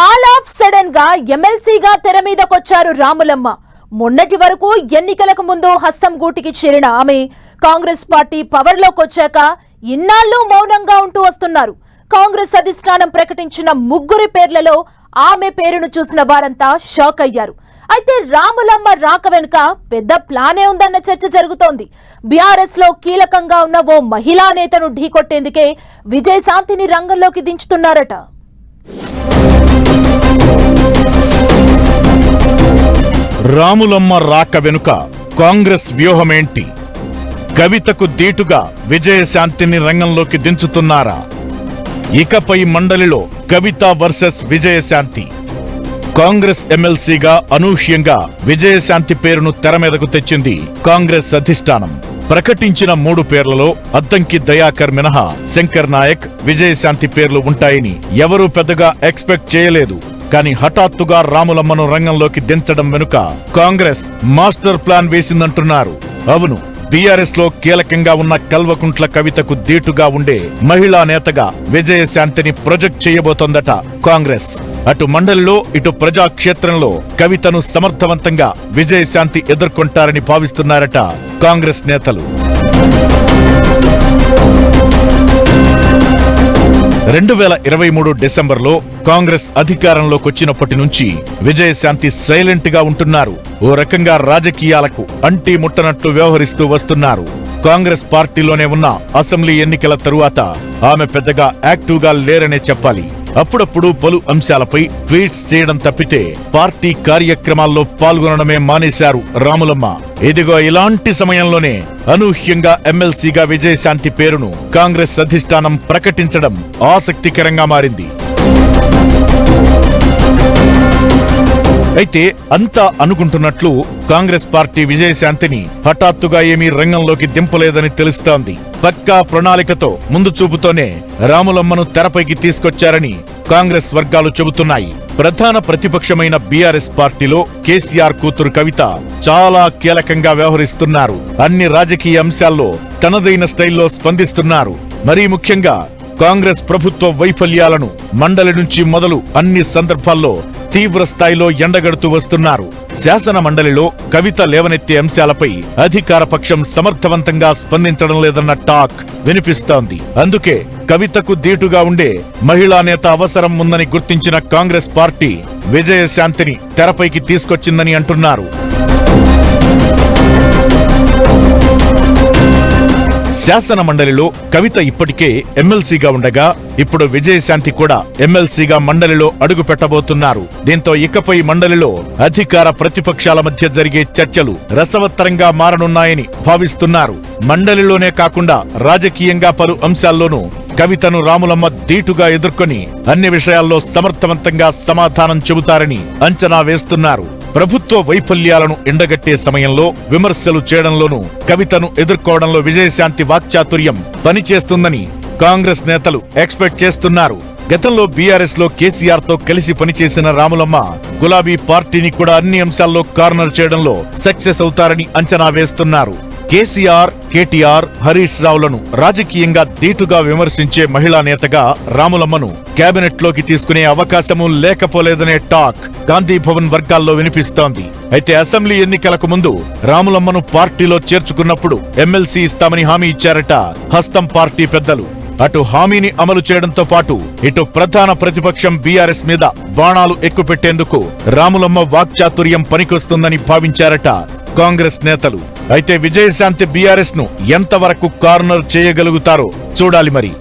All of sudden గా ఎమ్మెల్సీగా తెర మీదకొచ్చారు రాములమ్మ. మొన్నటి వరకు ఎన్నికలకు ముందు హస్తం గూటికి చేరిన ఆమె కాంగ్రెస్ పార్టీ పవర్లోకి వచ్చాక ఇన్నాళ్లు మౌనంగా ఉంటూ వస్తున్నారు. కాంగ్రెస్ అధిష్టానం ప్రకటించిన ముగ్గురి పేర్లలో ఆమె పేరును చూసిన వారంతా షాక్ అయ్యారు. అయితే రాములమ్మ రాక వెనుక పెద్ద ప్లానే ఉందన్న చర్చ జరుగుతోంది. బీఆర్ఎస్ లో కీలకంగా ఉన్న ఓ మహిళా నేతను ఢీకొట్టేందుకే విజయశాంతిని రంగంలోకి దించుతున్నారట. రాములమ్మ రాక వెనుక కాంగ్రెస్ వ్యూహమేంటి? కవితకు దీటుగా విజయశాంతిని రంగంలోకి దించుతున్నారా? ఇకపై మండలిలో కవిత వర్సెస్ విజయశాంతి. కాంగ్రెస్ ఎమ్మెల్సీగా అనూహ్యంగా విజయశాంతి పేరును తెర మీదకు తెచ్చింది కాంగ్రెస్ అధిష్టానం. ప్రకటించిన 3 పేర్లలో అద్దంకి దయాకర్ మినహా శంకర్ నాయక్, విజయశాంతి పేర్లు ఉంటాయని ఎవరూ పెద్దగా ఎక్స్పెక్ట్ చేయలేదు. కానీ హఠాత్తుగా రాములమ్మను రంగంలోకి దించడం వెనుక కాంగ్రెస్ మాస్టర్ ప్లాన్ వేసిందంటున్నారు. అవును, బీఆర్ఎస్ లో కీలకంగా ఉన్న కల్వకుంట్ల కవితకు దీటుగా ఉండే మహిళా నేతగా విజయశాంతిని ప్రొజెక్ట్ చేయబోతోందట కాంగ్రెస్. అటు మండలిలో ఇటు ప్రజాక్షేత్రంలో కవితను సమర్థవంతంగా విజయశాంతి ఎదుర్కొంటారని భావిస్తున్నారట కాంగ్రెస్ నేతలు. 2023 డిసెంబర్లో కాంగ్రెస్ అధికారంలోకొచ్చినప్పటి నుంచి విజయశాంతి సైలెంట్ గా ఉంటున్నారు. ఓ రకంగా రాజకీయాలకు అంటీ ముట్టనట్టు వ్యవహరిస్తూ వస్తున్నారు. కాంగ్రెస్ పార్టీలోనే ఉన్న అసెంబ్లీ ఎన్నికల తరువాత ఆమె పెద్దగా యాక్టివ్ గా లేరనే చెప్పాలి. అప్పుడప్పుడు పలు అంశాలపై ట్వీట్స్ చేయడం తప్పితే పార్టీ కార్యక్రమాల్లో పాల్గొనడమే మానేశారు రాములమ్మ. ఇదిగో ఇలాంటి సమయంలోనే అనూహ్యంగా ఎమ్మెల్సీగా విజయశాంతి పేరును కాంగ్రెస్ అధిష్టానం ప్రకటించడం ఆసక్తికరంగా మారింది. అయితే అంతా అనుకుంటున్నట్లు కాంగ్రెస్ పార్టీ విజయశాంతిని హఠాత్తుగా ఏమీ రంగంలోకి దింపలేదని తెలుస్తోంది. పక్కా ప్రణాళికతో ముందు చూపుతోనే రాములమ్మను తెరపైకి తీసుకొచ్చారని కాంగ్రెస్ వర్గాలు చెబుతున్నాయి. ప్రధాన ప్రతిపక్షమైన బీఆర్ఎస్ పార్టీలో కేసీఆర్ కూతురు కవిత చాలా కీలకంగా వ్యవహరిస్తున్నారు. అన్ని రాజకీయ అంశాల్లో తనదైన స్టైల్లో స్పందిస్తున్నారు. మరీ ముఖ్యంగా కాంగ్రెస్ ప్రభుత్వ వైఫల్యాలను మండలి నుంచి మొదలు అన్ని సందర్భాల్లో తీవ్ర స్థాయిలో ఎండగడుతూ వస్తున్నారు. శాసన మండలిలో కవిత లేవనెత్తే అంశాలపై అధికార పక్షం సమర్థవంతంగా స్పందించడం లేదన్న టాక్ వినిపిస్తోంది. అందుకే కవితకు దీటుగా ఉండే మహిళా నేత అవసరం ఉందని గుర్తించిన కాంగ్రెస్ పార్టీ విజయశాంతిని తెరపైకి తీసుకొచ్చిందని అంటున్నారు. శాసన మండలిలో కవిత ఇప్పటికే ఎమ్మెల్సీగా ఉండగా ఇప్పుడు విజయశాంతి కూడా ఎమ్మెల్సీగా మండలిలో అడుగు పెట్టబోతున్నారు. దీంతో ఇకపై మండలిలో అధికార ప్రతిపక్షాల మధ్య జరిగే చర్చలు రసవత్తరంగా మారనున్నాయని భావిస్తున్నారు. మండలిలోనే కాకుండా రాజకీయంగా పలు అంశాల్లోనూ కవితను రాములమ్మ దీటుగా ఎదుర్కొని అన్ని విషయాల్లో సమర్థవంతంగా సమాధానం చెబుతారని అంచనా వేస్తున్నారు. ప్రభుత్వ వైఫల్యాలను ఎండగట్టే సమయంలో విమర్శలు చేయడంలోనూ కవితను ఎదుర్కోవడంలో విజయశాంతి వాక్చాతుర్యం పనిచేస్తుందని కాంగ్రెస్ నేతలు ఎక్స్పెక్ట్ చేస్తున్నారు. గతంలో బీఆర్ఎస్ లో కేసీఆర్ తో కలిసి పనిచేసిన రాములమ్మ గులాబీ పార్టీని కూడా అన్ని అంశాల్లో కార్నర్ చేయడంలో సక్సెస్ అవుతారని అంచనా వేస్తున్నారు. కేసీఆర్, కేటీఆర్, హరీష్ రావులను రాజకీయంగా దీటుగా విమర్శించే మహిళా నేతగా రాములమ్మను కేబినెట్ లోకి తీసుకునే అవకాశమూ లేకపోలేదనే టాక్ గాంధీ భవన్ వర్గాల్లో వినిపిస్తోంది. అయితే అసెంబ్లీ ఎన్నికలకు ముందు రాములమ్మను పార్టీలో చేర్చుకున్నప్పుడు ఎమ్మెల్సీ ఇస్తామని హామీ ఇచ్చారట హస్తం పార్టీ పెద్దలు. అటు హామీని అమలు చేయడంతో పాటు ఇటు ప్రధాన ప్రతిపక్షం బీఆర్ఎస్ మీద బాణాలు ఎక్కుపెట్టేందుకు రాములమ్మ వాక్చాతుర్యం పనికొస్తుందని భావించారట కాంగ్రెస్ నేతలు. అయితే విజయశాంతి బీఆర్ఎస్ ను ఎంతవరకు కార్నర్ చేయగలుగుతారో చూడాలి మరి.